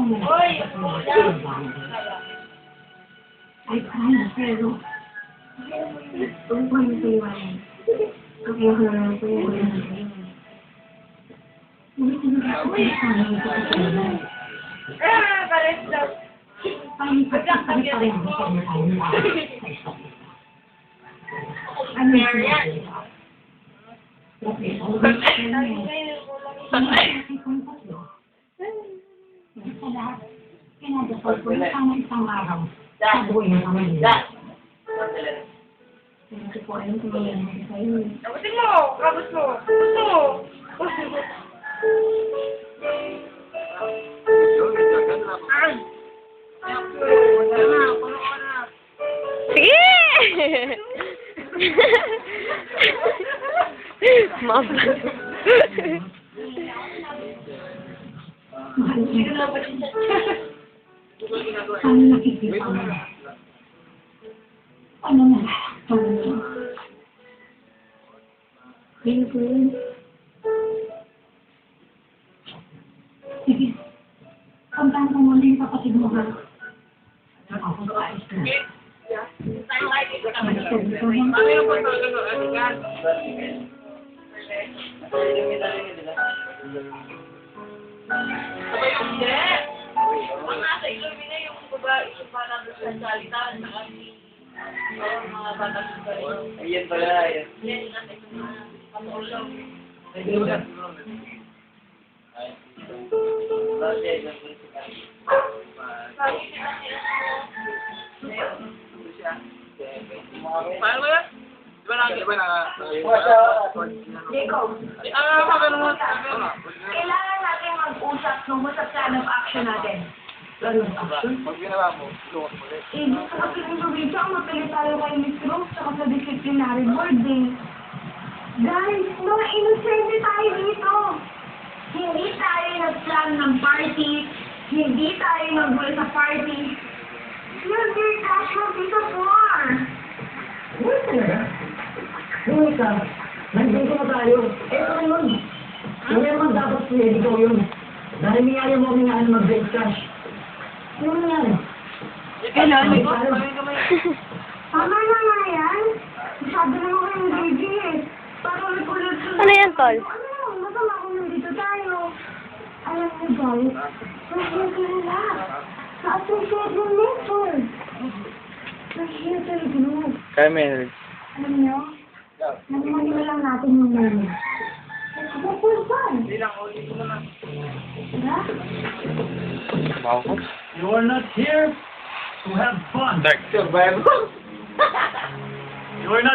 Oy! Ay, kaya, pero... Tungkol sa iwanan. Kaya ko lang po yung Pares daw. Ano yan? Kinadasal ko na sana isang araw. Sa buhay ng kamay niya. Hindi ko alam kung may nangyari sa'yo. Kabutin mo! Kabus mo! Kabus mo! Sige! Mabalo. Mahal niya. Sana nakikita mo. Ano na? Ano na? Pinagulong. Sige. Puntahan ko muna yung kapatid mo, ha? Ako sa ayos na. Sabay yung hindi. Ang nasa ilumina yung babae yung parang sa salita sa kasi mga bata sa salita. Ayan pala, ayan. Yan, nasa ilumina. Pamulong. Paano ba yan? Di ba Jacob, kailangan natin mag-usap nung plan of action natin. Plan of action? Pag ginawa mo, tulungan mo ulit. Eh, gusto ko pinag-review tsaka mapilit tayo kay Miss Rose tsaka sa disciplinary board eh. Guys, mga inosente tayo dito. Hindi tayo nag-plan ng party. Hindi tayo nag-goal sa party. You're very casual dito for. Wait talaga? Yung isa, nandito na tayo. Eto na yun. Yung naman dapat pwede ko yun. Dahil niyaya mo kami nga mag-break cash. Ano nangyari? Kailan? Tama na nga yan. Masyado naman kayong baby eh. Parang ulit sa... Ano yan, Tol? Ano? Masama kung nandito tayo. Alam niyo guys, we're here to relax. Sa associate ng nature. We're here to ignore. Kaya may Alam niyo? Nagmahila lang natin yung moment. That's for fun. Diba? Bakit? You are not here to have fun. Survival. You are not